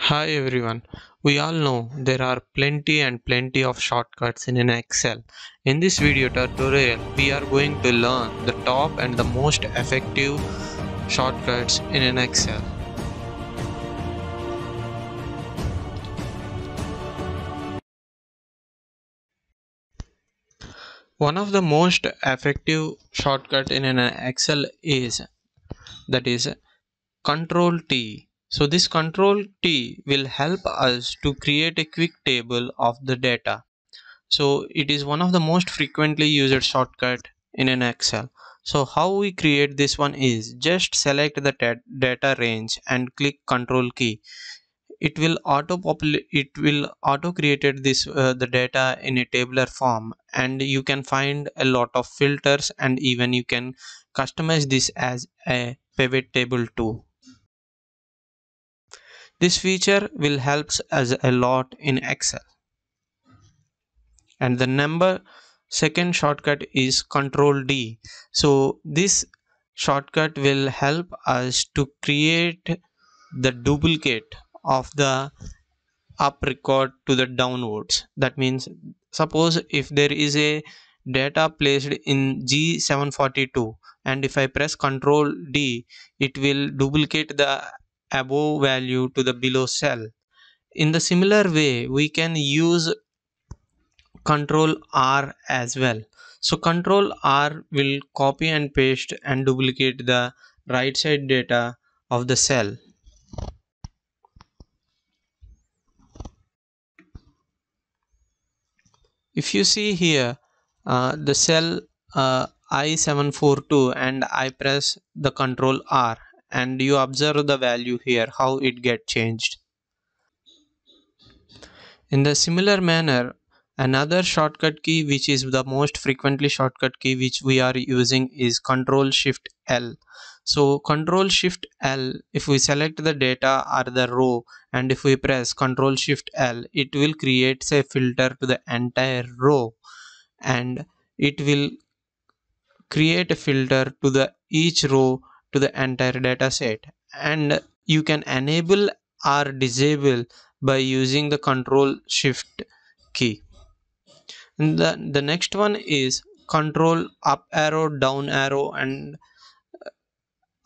Hi everyone. We all know there are plenty and plenty of shortcuts in an Excel. In this video tutorial, we are going to learn the top and the most effective shortcuts in an Excel. One of the most effective shortcut in an Excel is Control T. So this Control T will help us to create a quick table of the data. So it is one of the most frequently used shortcut in an Excel. So how we create this one is just select the data range and click Control key. It will auto created this the data in a tabular form, and you can find a lot of filters, and even you can customize this as a pivot table too. This feature will help us a lot in Excel. And the number second shortcut is Control D. So this shortcut will help us to create the duplicate of the up record to the downwards. That means, suppose if there is a data placed in G742, and if I press Control D, it will duplicate the above value to the below cell. In the similar way, we can use Control R as well. So Control R will copy and paste and duplicate the right side data of the cell. If you see here, the cell I742, and I press the Control R, and you observe the value here how it get changed. In the similar manner, another shortcut key which is the most frequently shortcut key which we are using is Control Shift L. So Control Shift L, if we select the data or the row, and if we press Control Shift L, it will create a filter to the entire row, and it will create a filter to the each row to the entire data set. And you can enable or disable by using the Control Shift key. And the next one is Control up arrow, down arrow, and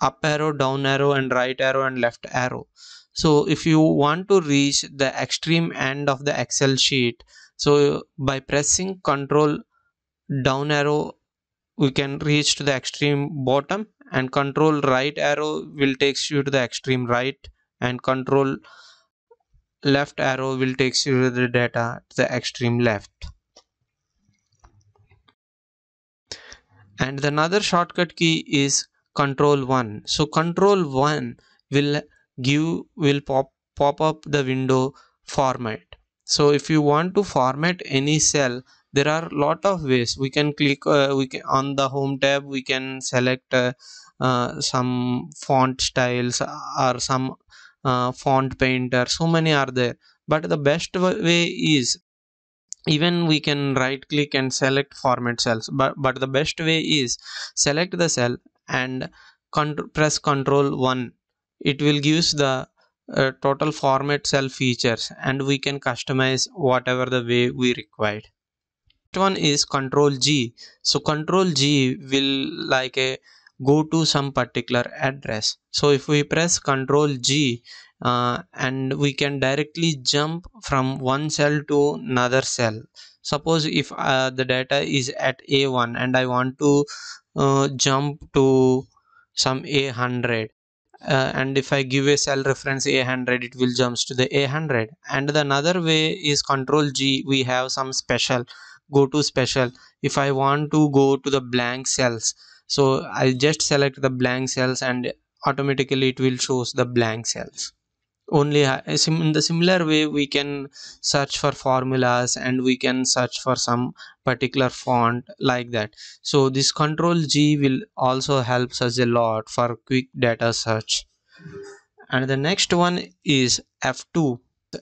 up arrow, down arrow, and right arrow, and left arrow. So if you want to reach the extreme end of the Excel sheet, so by pressing Control down arrow, we can reach to the extreme bottom, and Control right arrow will takes you to the extreme right, and Control left arrow will takes you to the data to the extreme left. And the another shortcut key is Control 1. So Control 1 will pop up the window format. So if you want to format any cell, there are lot of ways. We can click we can on the home tab, we can select some font styles or some font painter. So many are there, but the best way is, even we can right click and select format cells, but the best way is select the cell and press Control 1. It will gives the total format cell features, and we can customize whatever the way we required. Next one is Control G. So Control G will like a go to some particular address. So if we press Control G, and we can directly jump from one cell to another cell. Suppose if the data is at A1 and I want to jump to some A100, and if I give a cell reference A100, it will jumps to the A100. And the another way is Control G, we have some special go to special. If I want to go to the blank cells, so I just select the blank cells, and automatically it will shows the blank cells. Only in the similar way, we can search for formulas, and we can search for some particular font like that. So this Control G will also helps us a lot for quick data search. And the next one is F2.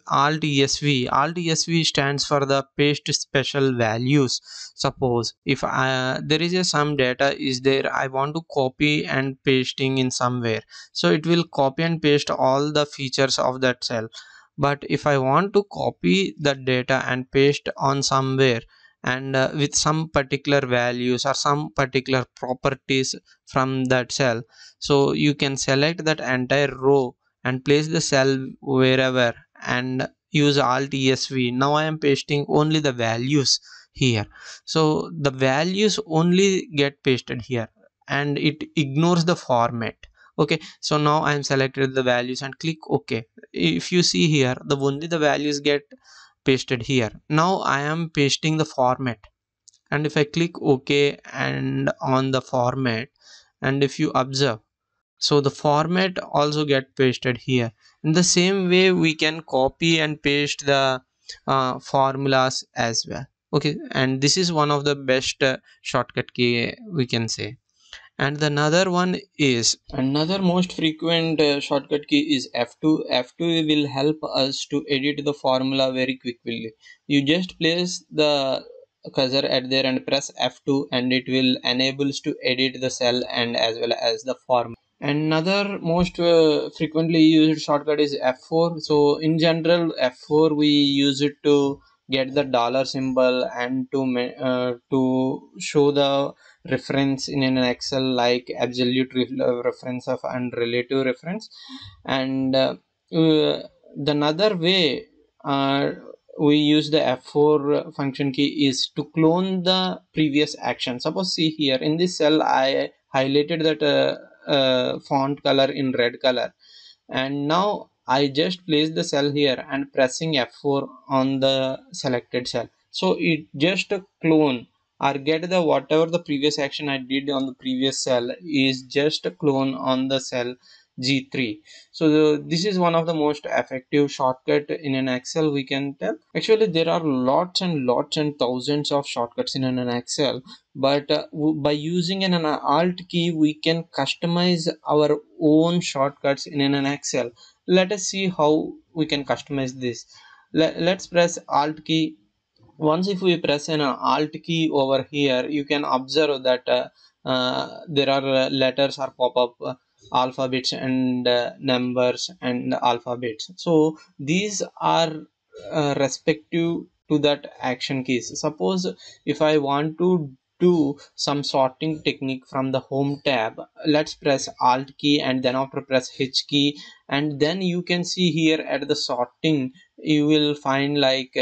Alt ESV. Alt ESV stands for the paste special values. Suppose if there is a some data is there, I want to copy and pasting in somewhere, so it will copy and paste all the features of that cell. But if I want to copy the data and paste on somewhere, and with some particular values or some particular properties from that cell, so you can select that entire row and place the cell wherever and use alt esv. Now I am pasting only the values here, so the values only get pasted here and it ignores the format. Okay, so now I am selected the values and click ok. If you see here, the only the values get pasted here. Now I am pasting the format, and if I click ok and on the format, and if you observe, so the format also get pasted here. In the same way we can copy and paste the formulas as well. Okay, and this is one of the best shortcut key we can say. And the another one is another most frequent shortcut key is F2. F2 will help us to edit the formula very quickly. You just place the cursor at there and press F2 and it will enable us to edit the cell and as well as the formula. Another most frequently used shortcut is F4. So in general, F4 we use it to get the dollar symbol and to show the reference in an Excel, like absolute reference of and relative reference. And the another way we use the F4 function key is to clone the previous action. Suppose see here in this cell I highlighted that font color in red color, and now I just place the cell here and pressing F4 on the selected cell, so it just clone or get the whatever the previous action I did on the previous cell is just a clone on the cell G3. So this is one of the most effective shortcut in an Excel, we can tell. Actually there are lots and lots and thousands of shortcuts in an Excel, but by using an alt key we can customize our own shortcuts in an Excel. Let us see how we can customize this. Let's press alt key. Once if we press an alt key over here, you can observe that there are letters or pop up alphabets and numbers and alphabets. So these are respective to that action keys. Suppose if I want to do some sorting technique from the home tab, let's press alt key and then after press H key, and then you can see here at the sorting you will find like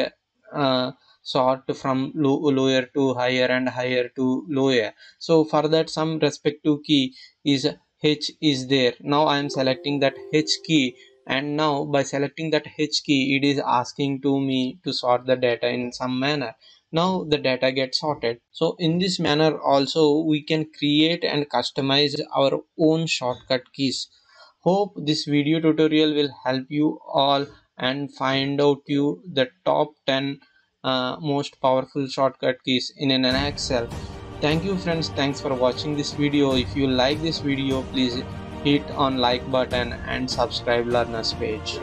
sort from lower to higher and higher to lower. So for that some respective key is H is there. Now I am selecting that H key, and now by selecting that H key it is asking to me to sort the data in some manner. Now the data gets sorted. So in this manner also we can create and customize our own shortcut keys. Hope this video tutorial will help you all and find out you the top 10 most powerful shortcut keys in an Excel. Thank you friends, thanks for watching this video. If you like this video, please hit on like button and subscribe learners page.